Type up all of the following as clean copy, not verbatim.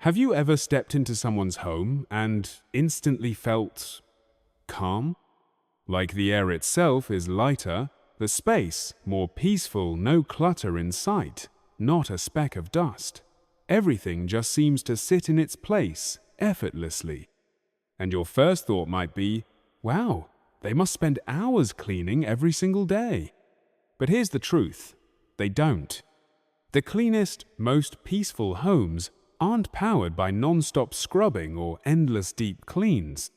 Have you ever stepped into someone's home and instantly felt calm? Like the air itself is lighter, the space more peaceful, no clutter in sight, not a speck of dust. Everything just seems to sit in its place effortlessly. And your first thought might be, wow, they must spend hours cleaning every single day. But here's the truth, they don't. The cleanest, most peaceful homes aren't powered by non-stop scrubbing or endless deep cleans.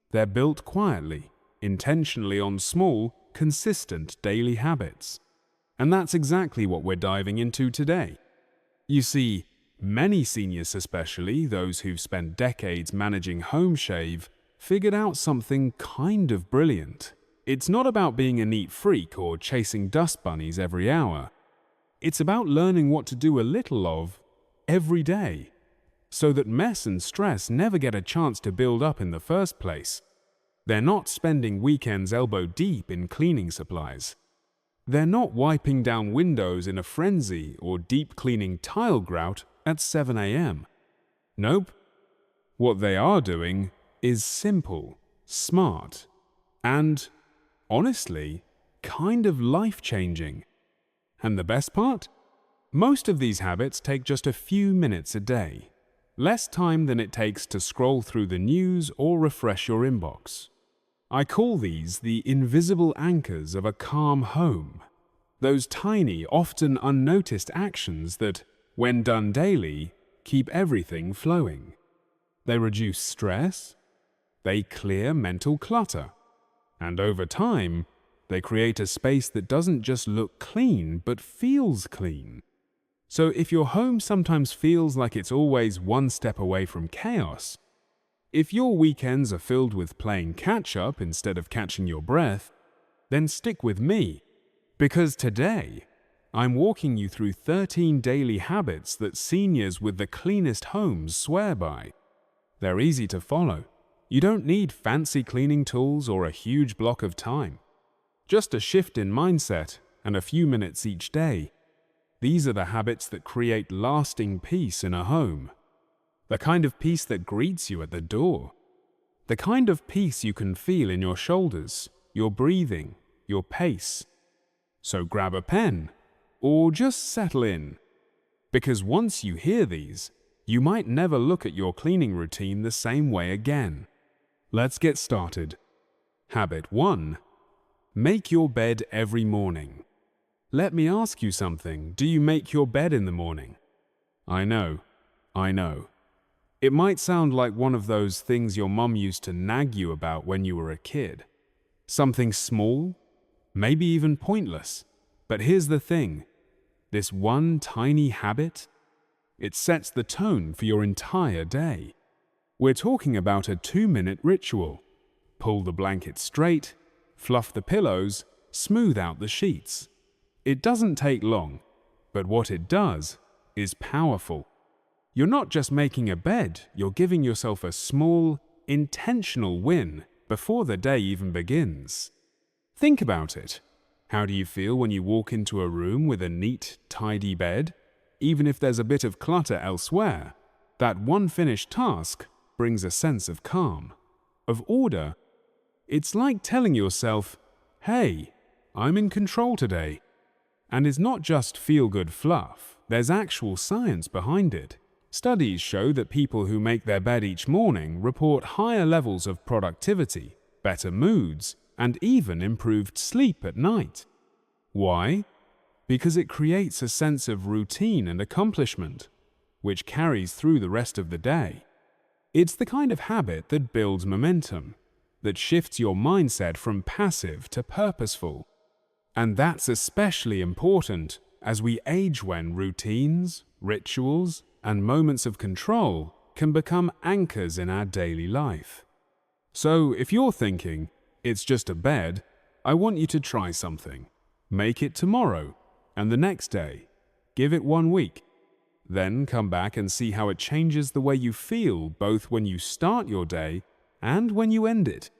They're built quietly, intentionally on small, consistent daily habits. And that's exactly what we're diving into today. You see, many seniors, especially those who've spent decades managing home shave, figured out something kind of brilliant. It's not about being a neat freak or chasing dust bunnies every hour. It's about learning what to do a little of every day, so that mess and stress never get a chance to build up in the first place. They're not spending weekends elbow deep in cleaning supplies. They're not wiping down windows in a frenzy or deep cleaning tile grout at 7 a.m. Nope. What they are doing is simple, smart, and, honestly, kind of life-changing. And the best part? Most of these habits take just a few minutes a day. Less time than it takes to scroll through the news or refresh your inbox. I call these the invisible anchors of a calm home. Those tiny, often unnoticed actions that, when done daily, keep everything flowing. They reduce stress, they clear mental clutter, and over time, they create a space that doesn't just look clean, but feels clean. So if your home sometimes feels like it's always one step away from chaos, if your weekends are filled with playing catch-up instead of catching your breath, then stick with me, because today, I'm walking you through 13 daily habits that seniors with the cleanest homes swear by. They're easy to follow. You don't need fancy cleaning tools or a huge block of time. Just a shift in mindset and a few minutes each day. These are the habits that create lasting peace in a home. The kind of peace that greets you at the door. The kind of peace you can feel in your shoulders, your breathing, your pace. So grab a pen, or just settle in. Because once you hear these, you might never look at your cleaning routine the same way again. Let's get started. Habit 1. Make your bed every morning. Let me ask you something. Do you make your bed in the morning? I know. It might sound like one of those things your mum used to nag you about when you were a kid. Something small, maybe even pointless. But here's the thing. This one tiny habit, it sets the tone for your entire day. We're talking about a 2-minute ritual. Pull the blanket straight, fluff the pillows, smooth out the sheets. It doesn't take long, but what it does is powerful. You're not just making a bed, you're giving yourself a small, intentional win before the day even begins. Think about it. How do you feel when you walk into a room with a neat, tidy bed? Even if there's a bit of clutter elsewhere, that one finished task brings a sense of calm, of order. It's like telling yourself, hey, I'm in control today. And it's not just feel-good fluff, there's actual science behind it. Studies show that people who make their bed each morning report higher levels of productivity, better moods, and even improved sleep at night. Why? Because it creates a sense of routine and accomplishment, which carries through the rest of the day. It's the kind of habit that builds momentum, that shifts your mindset from passive to purposeful. And that's especially important as we age, when routines, rituals, and moments of control can become anchors in our daily life. So if you're thinking, it's just a bed, I want you to try something. Make it tomorrow, and the next day. Give it 1 week. Then come back and see how it changes the way you feel, both when you start your day and when you end it.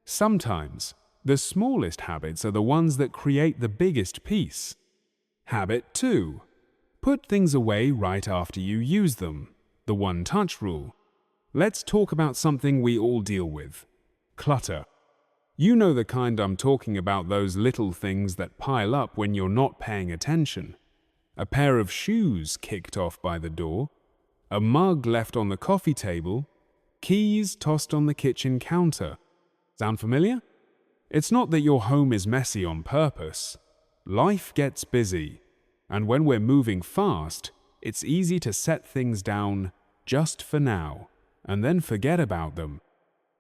Sometimes, the smallest habits are the ones that create the biggest peace. Habit 2. Put things away right after you use them. the one-touch rule. Let's talk about something we all deal with: clutter. You know the kind I'm talking about, those little things that pile up when you're not paying attention. A pair of shoes kicked off by the door, a mug left on the coffee table, keys tossed on the kitchen counter. Sound familiar? It's not that your home is messy on purpose. Life gets busy, and when we're moving fast, it's easy to set things down just for now and then forget about them.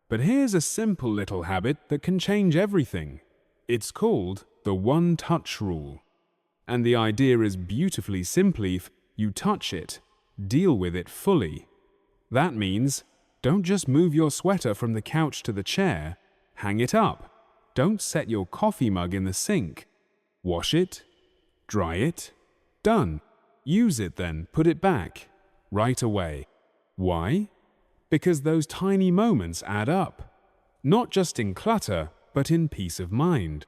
But here's a simple little habit that can change everything. It's called the one-touch rule. And the idea is beautifully simply: if you touch it, deal with it fully. That means don't just move your sweater from the couch to the chair, hang it up. Don't set your coffee mug in the sink. Wash it, dry it, done. Use it then, put it back, right away. Why? Because those tiny moments add up, not just in clutter, but in peace of mind.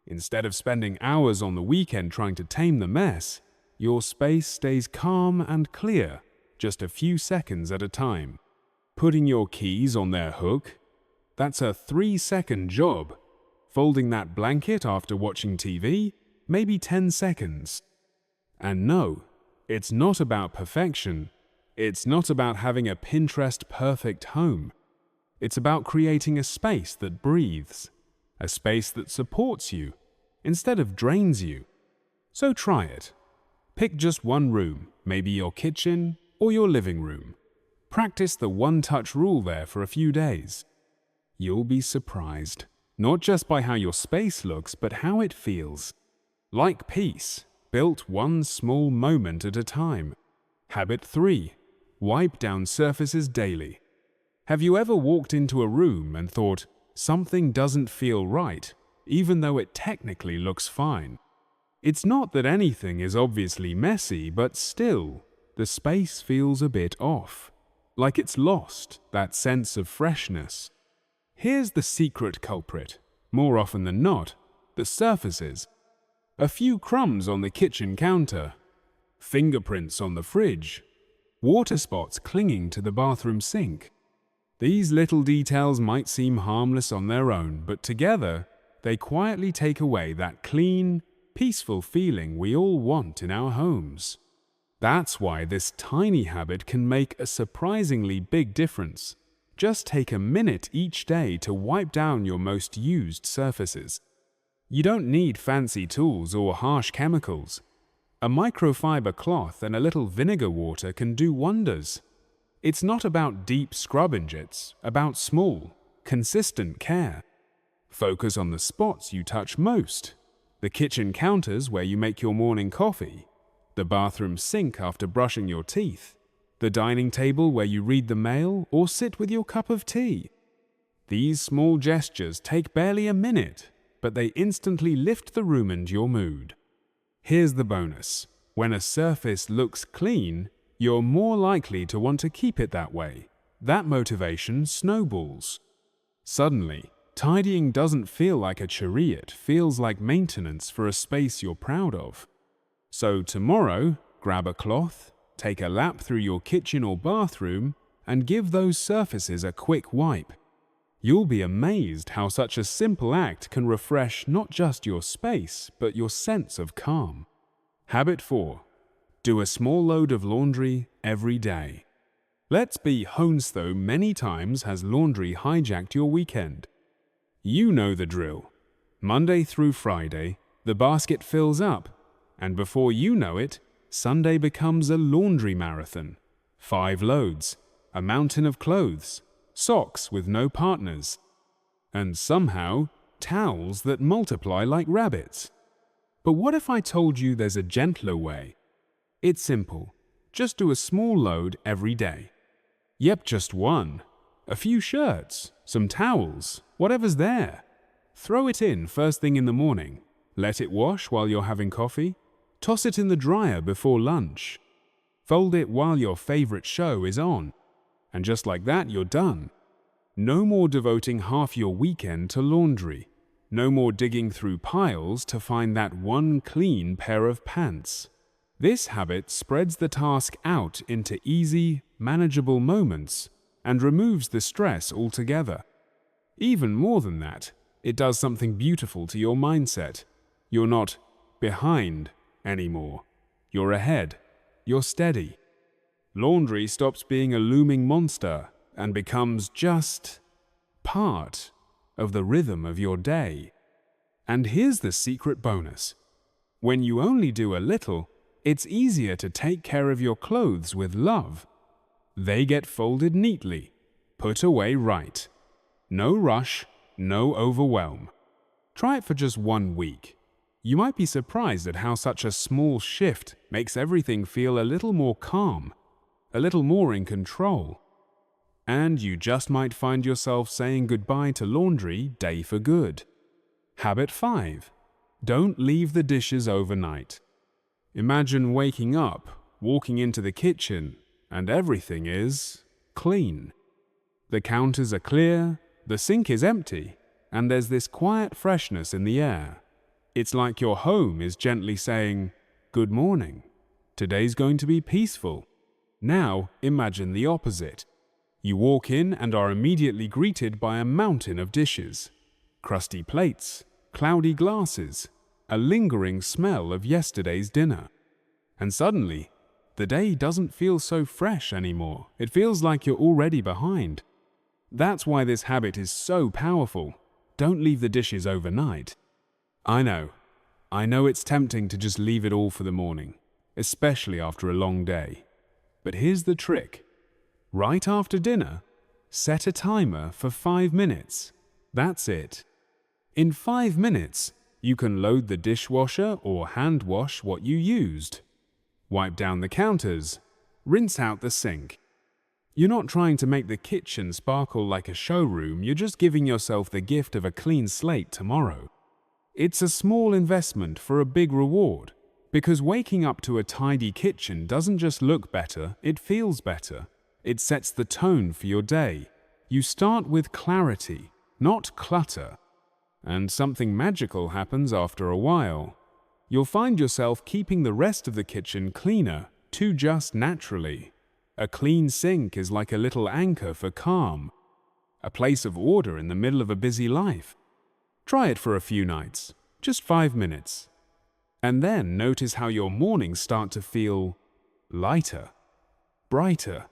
Instead of spending hours on the weekend trying to tame the mess, your space stays calm and clear, just a few seconds at a time. Putting your keys on their hook, that's a 3-second job. Folding that blanket after watching TV, maybe 10 seconds. And no, it's not about perfection. It's not about having a Pinterest-perfect home. It's about creating a space that breathes, a space that supports you instead of drains you. So try it. Pick just one room, maybe your kitchen or your living room. Practice the one-touch rule there for a few days. You'll be surprised, not just by how your space looks, but how it feels. Like peace, built one small moment at a time. Habit 3. Wipe down surfaces daily. Have you ever walked into a room and thought, something doesn't feel right, even though it technically looks fine? It's not that anything is obviously messy, but still, the space feels a bit off. Like it's lost that sense of freshness. Here's the secret culprit. More often than not, the surfaces. A few crumbs on the kitchen counter, fingerprints on the fridge, water spots clinging to the bathroom sink. These little details might seem harmless on their own, but together, they quietly take away that clean, peaceful feeling we all want in our homes. That's why this tiny habit can make a surprisingly big difference. Just take a minute each day to wipe down your most used surfaces. You don't need fancy tools or harsh chemicals. A microfiber cloth and a little vinegar water can do wonders. It's not about deep scrubbing, it's about small, consistent care. Focus on the spots you touch most. The kitchen counters where you make your morning coffee. The bathroom sink after brushing your teeth. The dining table where you read the mail or sit with your cup of tea. These small gestures take barely a minute, but they instantly lift the room and your mood. Here's the bonus. When a surface looks clean, you're more likely to want to keep it that way. That motivation snowballs. Suddenly, tidying doesn't feel like a chore, it feels like maintenance for a space you're proud of. So tomorrow, grab a cloth, take a lap through your kitchen or bathroom, and give those surfaces a quick wipe. You'll be amazed how such a simple act can refresh not just your space, but your sense of calm. Habit 4. Do a small load of laundry every day. Let's be honest though, many times has laundry hijacked your weekend. You know the drill. Monday through Friday, the basket fills up, and before you know it, Sunday becomes a laundry marathon. 5 loads, a mountain of clothes, socks with no partners, and somehow towels that multiply like rabbits. But what if I told you there's a gentler way? It's simple. Just do a small load every day. Yep, just one. A few shirts, some towels, whatever's there. Throw it in first thing in the morning. Let it wash while you're having coffee. Toss it in the dryer before lunch. Fold it while your favorite show is on. And just like that, you're done. No more devoting half your weekend to laundry. No more digging through piles to find that one clean pair of pants. This habit spreads the task out into easy, manageable moments and removes the stress altogether. Even more than that, it does something beautiful to your mindset. You're not behind anymore. You're ahead. You're steady. Laundry stops being a looming monster and becomes just part of the rhythm of your day. And here's the secret bonus. When you only do a little, it's easier to take care of your clothes with love. They get folded neatly, put away right. No rush, no overwhelm. Try it for just 1 week. You might be surprised at how such a small shift makes everything feel a little more calm, a little more in control. And you just might find yourself saying goodbye to laundry day for good. Habit 5. Don't leave the dishes overnight. Imagine waking up, walking into the kitchen, and everything is clean. The counters are clear, the sink is empty, and there's this quiet freshness in the air. It's like your home is gently saying, "Good morning. Today's going to be peaceful." Now imagine the opposite. You walk in and are immediately greeted by a mountain of dishes. Crusty plates, cloudy glasses, a lingering smell of yesterday's dinner. And suddenly, the day doesn't feel so fresh anymore. It feels like you're already behind. That's why this habit is so powerful. Don't leave the dishes overnight. I know it's tempting to just leave it all for the morning, especially after a long day. But here's the trick. Right after dinner, set a timer for 5 minutes. That's it. In 5 minutes, you can load the dishwasher or hand wash what you used. Wipe down the counters. Rinse out the sink. You're not trying to make the kitchen sparkle like a showroom, you're just giving yourself the gift of a clean slate tomorrow. It's a small investment for a big reward, because waking up to a tidy kitchen doesn't just look better, it feels better. It sets the tone for your day. You start with clarity, not clutter. And something magical happens after a while. You'll find yourself keeping the rest of the kitchen cleaner, too, just naturally. A clean sink is like a little anchor for calm, a place of order in the middle of a busy life. Try it for a few nights, just 5 minutes. And then notice how your mornings start to feel lighter, brighter,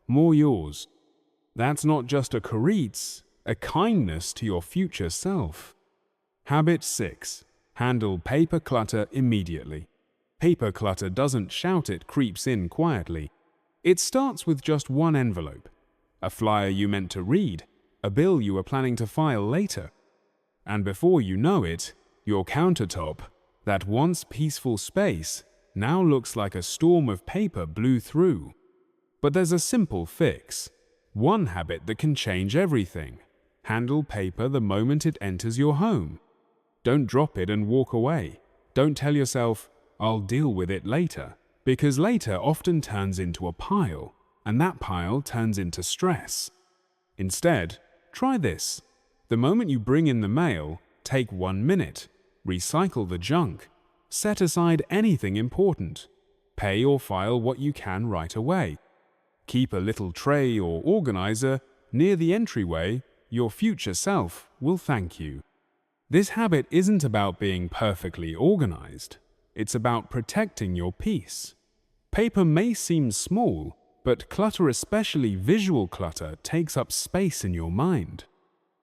more yours. That's not just a career, a kindness to your future self. Habit 6. Handle paper clutter immediately. Paper clutter doesn't shout, it creeps in quietly. It starts with just one envelope, a flyer you meant to read, a bill you were planning to file later. And before you know it, your countertop, that once peaceful space, now looks like a storm of paper blew through. But there's a simple fix. One habit that can change everything. Handle paper the moment it enters your home. Don't drop it and walk away. Don't tell yourself, "I'll deal with it later," because later often turns into a pile, and that pile turns into stress. Instead, try this. The moment you bring in the mail, take 1 minute. Recycle the junk. Set aside anything important. Pay or file what you can right away. Keep a little tray or organizer near the entryway. Your future self will thank you. This habit isn't about being perfectly organized. It's about protecting your peace. Paper may seem small, but clutter, especially visual clutter, takes up space in your mind.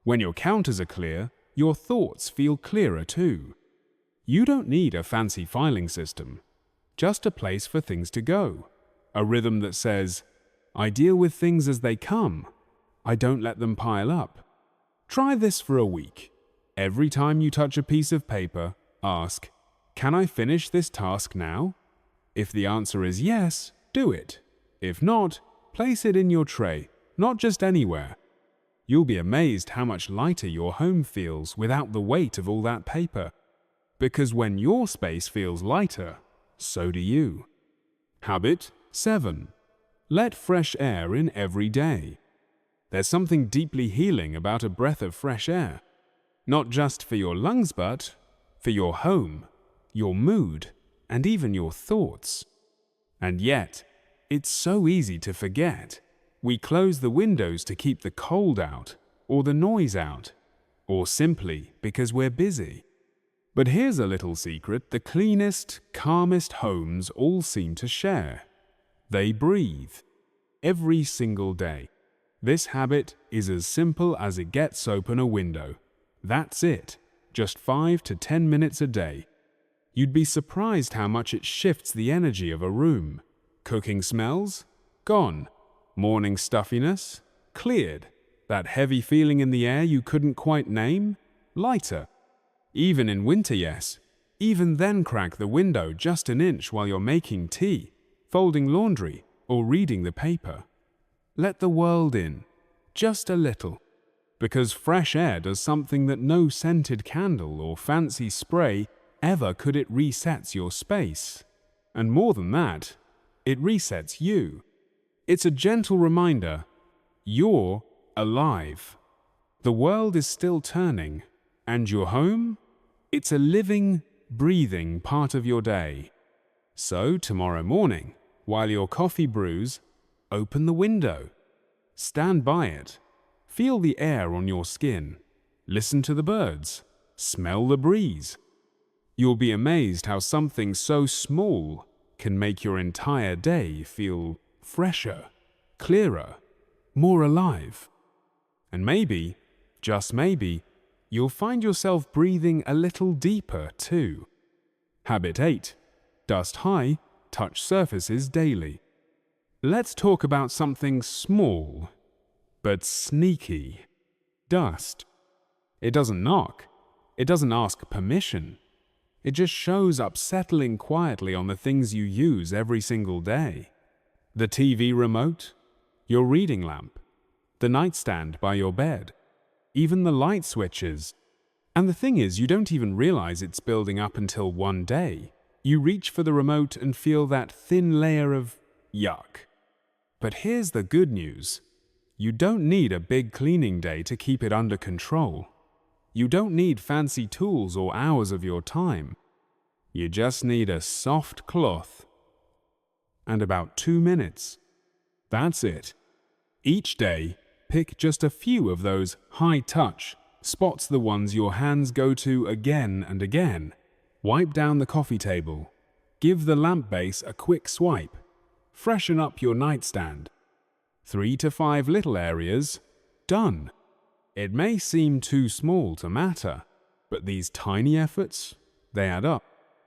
When your counters are clear, your thoughts feel clearer too. You don't need a fancy filing system, just a place for things to go. A rhythm that says, "I deal with things as they come. I don't let them pile up." Try this for a week. Every time you touch a piece of paper, ask, "Can I finish this task now?" If the answer is yes, do it. If not, place it in your tray, not just anywhere. You'll be amazed how much lighter your home feels without the weight of all that paper. Because when your space feels lighter, so do you. Habit 7. Let fresh air in every day. There's something deeply healing about a breath of fresh air. Not just for your lungs, but for your home, your mood, and even your thoughts. And yet, it's so easy to forget. We close the windows to keep the cold out, or the noise out, or simply because we're busy. But here's a little secret the cleanest, calmest homes all seem to share. They breathe. Every single day. This habit is as simple as it gets open a window. That's it. Just 5 to 10 minutes a day. You'd be surprised how much it shifts the energy of a room. Cooking smells? Gone. Morning stuffiness? Cleared. That heavy feeling in the air you couldn't quite name? Lighter. Even in winter, yes. Even then crack the window just an inch while you're making tea, folding laundry, or reading the paper. Let the world in. Just a little. Because fresh air does something that no scented candle or fancy spray ever could. It resets your space. And more than that, it resets you. It's a gentle reminder, you're alive. The world is still turning, and your home? It's a living, breathing part of your day. So tomorrow morning, while your coffee brews, open the window. Stand by it. Feel the air on your skin. Listen to the birds. Smell the breeze. You'll be amazed how something so small can make your entire day feel fresher, clearer, more alive. And maybe, just maybe, you'll find yourself breathing a little deeper too. Habit 8. Dust high, touch surfaces daily. Let's talk about something small, but sneaky. Dust. It doesn't knock. It doesn't ask permission. It just shows up settling quietly on the things you use every single day. The TV remote, your reading lamp, the nightstand by your bed, even the light switches. And the thing is, you don't even realize it's building up until one day. You reach for the remote and feel that thin layer of yuck. But here's the good news. You don't need a big cleaning day to keep it under control. You don't need fancy tools or hours of your time. You just need a soft cloth and about 2 minutes. That's it. Each day, pick just a few of those high-touch spots, the ones your hands go to again and again. Wipe down the coffee table. Give the lamp base a quick swipe. Freshen up your nightstand. 3 to 5 little areas. Done. It may seem too small to matter, but these tiny efforts, they add up.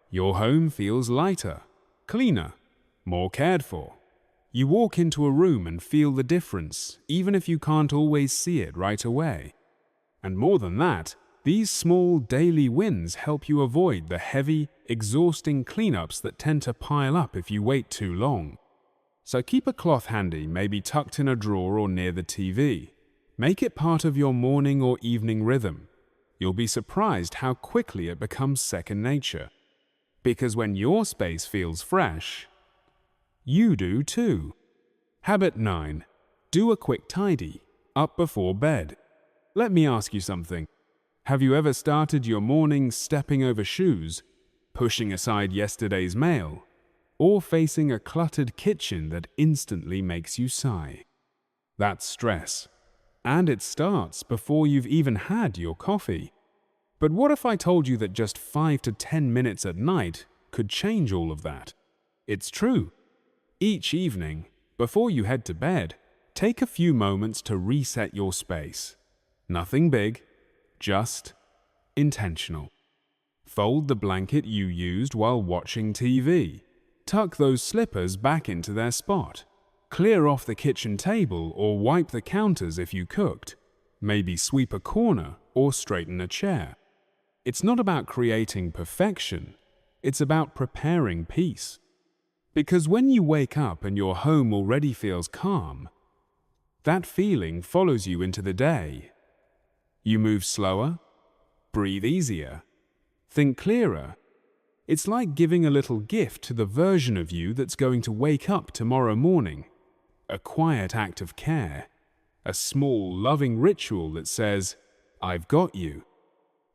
Your home feels lighter, cleaner, more cared for. You walk into a room and feel the difference, even if you can't always see it right away. And more than that, these small daily wins help you avoid the heavy, exhausting cleanups that tend to pile up if you wait too long. So keep a cloth handy, maybe tucked in a drawer or near the TV. Make it part of your morning or evening rhythm. You'll be surprised how quickly it becomes second nature. Because when your space feels fresh, you do too. Habit 9. Do a quick tidy, up before bed. Let me ask you something. Have you ever started your morning stepping over shoes, pushing aside yesterday's mail, or facing a cluttered kitchen that instantly makes you sigh? That's stress. And it starts before you've even had your coffee. But what if I told you that just 5 to 10 minutes at night could change all of that? It's true. Each evening, before you head to bed, take a few moments to reset your space. Nothing big, just intentional. Fold the blanket you used while watching TV. Tuck those slippers back into their spot. Clear off the kitchen table or wipe the counters if you cooked. Maybe sweep a corner or straighten a chair. It's not about creating perfection. It's about preparing peace. Because when you wake up and your home already feels calm, that feeling follows you into the day. You move slower, breathe easier, think clearer. It's like giving a little gift to the version of you that's going to wake up tomorrow morning. A quiet act of care, a small, loving ritual that says, I've got you.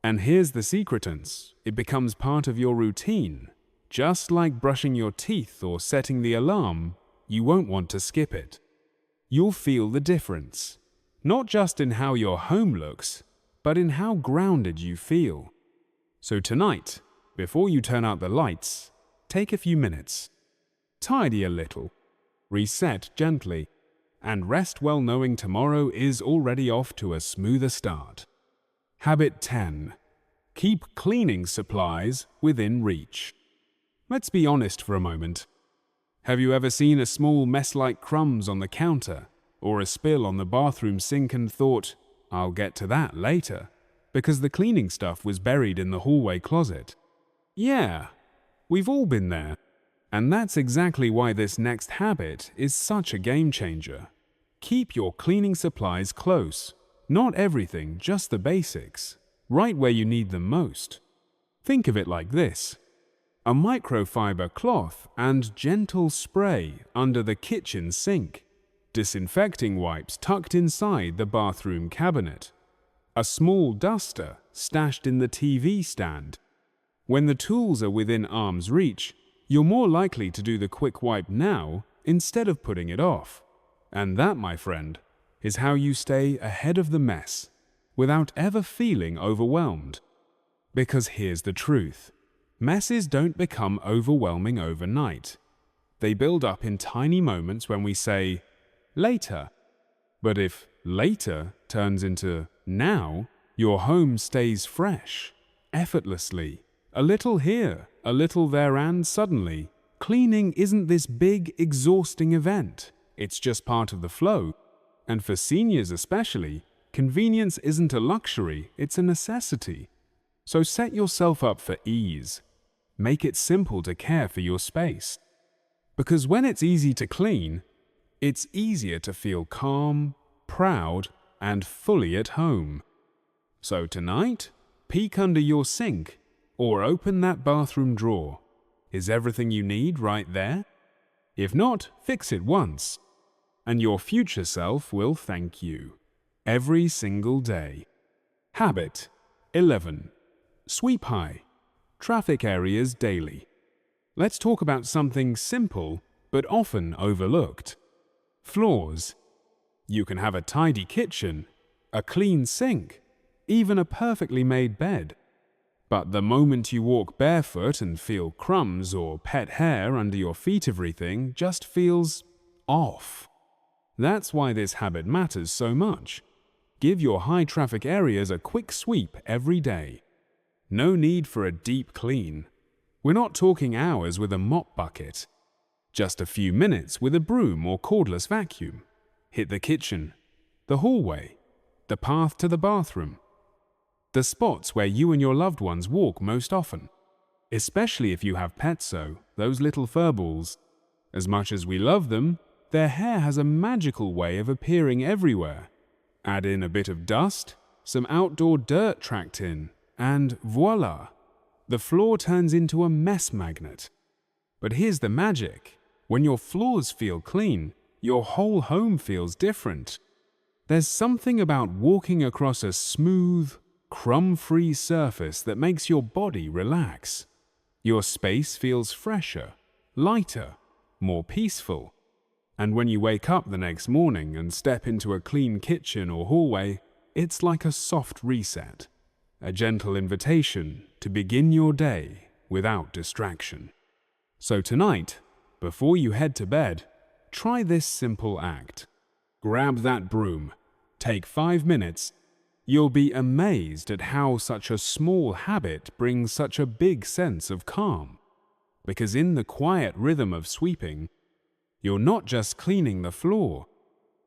And here's the secretance. It becomes part of your routine. Just like brushing your teeth or setting the alarm, you won't want to skip it. You'll feel the difference, not just in how your home looks, but in how grounded you feel. So tonight, before you turn out the lights, take a few minutes. Tidy a little, reset gently, and rest well knowing tomorrow is already off to a smoother start. Habit 10. Keep cleaning supplies within reach. Let's be honest for a moment. Have you ever seen a small mess like crumbs on the counter or a spill on the bathroom sink and thought, "I'll get to that later," because the cleaning stuff was buried in the hallway closet? Yeah, we've all been there. And that's exactly why this next habit is such a game changer. Keep your cleaning supplies close. Not everything, just the basics, right where you need them most. Think of it like this: a microfiber cloth and gentle spray under the kitchen sink, disinfecting wipes tucked inside the bathroom cabinet, a small duster stashed in the TV stand. When the tools are within arm's reach, you're more likely to do the quick wipe now instead of putting it off. And that, my friend, is how you stay ahead of the mess without ever feeling overwhelmed. Because here's the truth: messes don't become overwhelming overnight. They build up in tiny moments when we say, later. But if later turns into now, your home stays fresh, effortlessly. A little here, a little there, and suddenly, cleaning isn't this big, exhausting event. It's just part of the flow. And for seniors especially, convenience isn't a luxury, it's a necessity. So set yourself up for ease. Make it simple to care for your space. Because when it's easy to clean, it's easier to feel calm, proud, and fully at home. So tonight, peek under your sink or open that bathroom drawer. Is everything you need right there? If not, fix it once, and your future self will thank you every single day. Habit 11. Sweep high. Traffic areas daily. Let's talk about something simple but often overlooked. Floors. You can have a tidy kitchen, a clean sink, even a perfectly made bed. But the moment you walk barefoot and feel crumbs or pet hair under your feet, everything just feels off. That's why this habit matters so much. Give your high-traffic areas a quick sweep every day. No need for a deep clean. We're not talking hours with a mop bucket. Just a few minutes with a broom or cordless vacuum. Hit the kitchen, the hallway, the path to the bathroom. The spots where you and your loved ones walk most often. Especially if you have pets, those little furballs. As much as we love them, their hair has a magical way of appearing everywhere. Add in a bit of dust, some outdoor dirt tracked in, and voila! The floor turns into a mess magnet. But here's the magic. When your floors feel clean, your whole home feels different. There's something about walking across a smooth, crumb-free surface that makes your body relax. Your space feels fresher, lighter, more peaceful. And when you wake up the next morning and step into a clean kitchen or hallway, it's like a soft reset, a gentle invitation to begin your day without distraction. So tonight, before you head to bed, try this simple act. Grab that broom, take 5 minutes. You'll be amazed at how such a small habit brings such a big sense of calm. Because in the quiet rhythm of sweeping, you're not just cleaning the floor,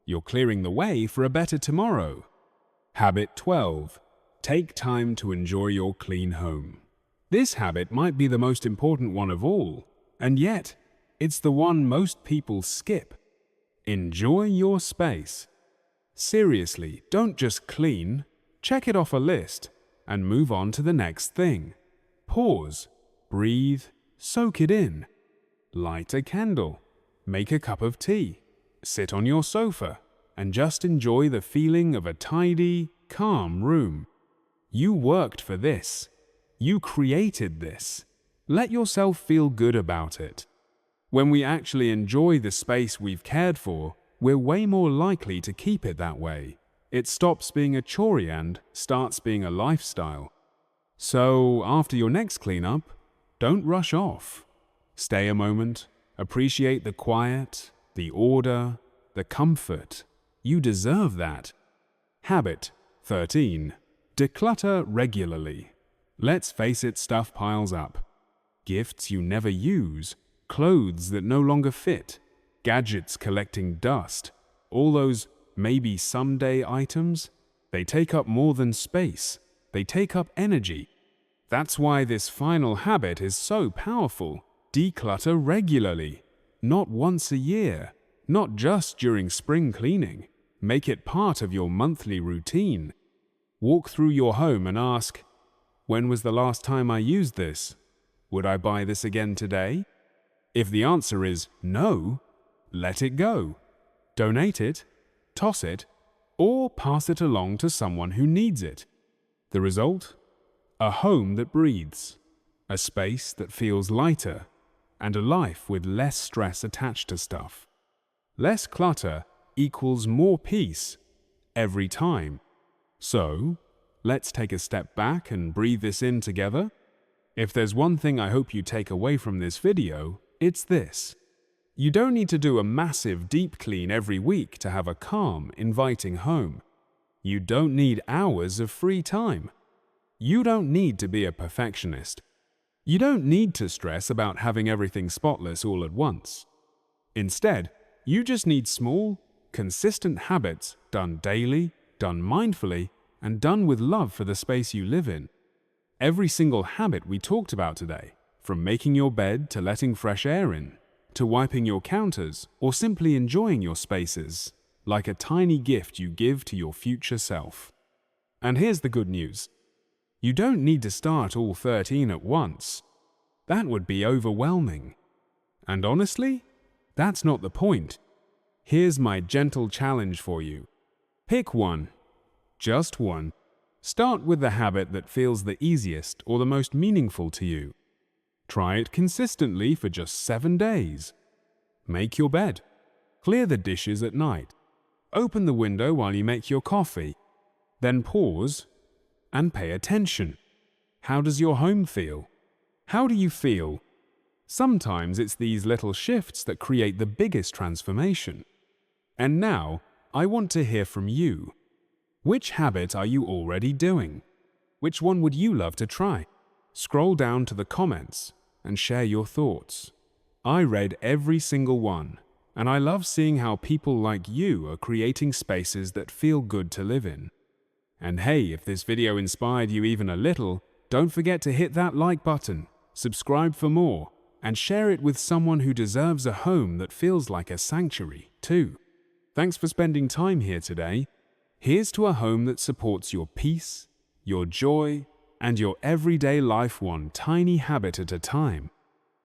you're clearing the way for a better tomorrow. Habit 12. Take time to enjoy your clean home. This habit might be the most important one of all, and yet, it's the one most people skip. Enjoy your space. Seriously, don't just clean, check it off a list, and move on to the next thing. Pause, breathe, soak it in. Light a candle, make a cup of tea, sit on your sofa, and just enjoy the feeling of a tidy, calm room. You worked for this. You created this. Let yourself feel good about it. When we actually enjoy the space we've cared for, we're way more likely to keep it that way. It stops being a chore and starts being a lifestyle. So, after your next cleanup, don't rush off. Stay a moment, appreciate the quiet, the order, the comfort. You deserve that. Habit 13. Declutter regularly. Let's face it, stuff piles up. Gifts you never use, clothes that no longer fit, gadgets collecting dust, all those maybe someday items, they take up more than space. They take up energy. That's why this final habit is so powerful. Declutter regularly, not once a year, not just during spring cleaning. Make it part of your monthly routine. Walk through your home and ask, when was the last time I used this? Would I buy this again today? If the answer is no, let it go. Donate it, toss it, or pass it along to someone who needs it. The result? A home that breathes, a space that feels lighter, and a life with less stress attached to stuff. Less clutter equals more peace every time. So, let's take a step back and breathe this in together. If there's one thing I hope you take away from this video, it's this. You don't need to do a massive deep clean every week to have a calm, inviting home. You don't need hours of free time. You don't need to be a perfectionist. You don't need to stress about having everything spotless all at once. Instead, you just need small, consistent habits done daily, done mindfully, and done with love for the space you live in. Every single habit we talked about today, from making your bed to letting fresh air in, to wiping your counters or simply enjoying your spaces, like a tiny gift you give to your future self. And here's the good news. You don't need to start all 13 at once. That would be overwhelming. And honestly, that's not the point. Here's my gentle challenge for you. Pick one. Just one. Start with the habit that feels the easiest or the most meaningful to you. Try it consistently for just 7 days. Make your bed. Clear the dishes at night. Open the window while you make your coffee. Then pause and pay attention. How does your home feel? How do you feel? Sometimes it's these little shifts that create the biggest transformation. And now, I want to hear from you. Which habit are you already doing? Which one would you love to try? Scroll down to the comments and share your thoughts. I read every single one, and I love seeing how people like you are creating spaces that feel good to live in. And hey, if this video inspired you even a little, don't forget to hit that like button, subscribe for more, and share it with someone who deserves a home that feels like a sanctuary, too. Thanks for spending time here today. Here's to a home that supports your peace, your joy, and your everyday life one tiny habit at a time.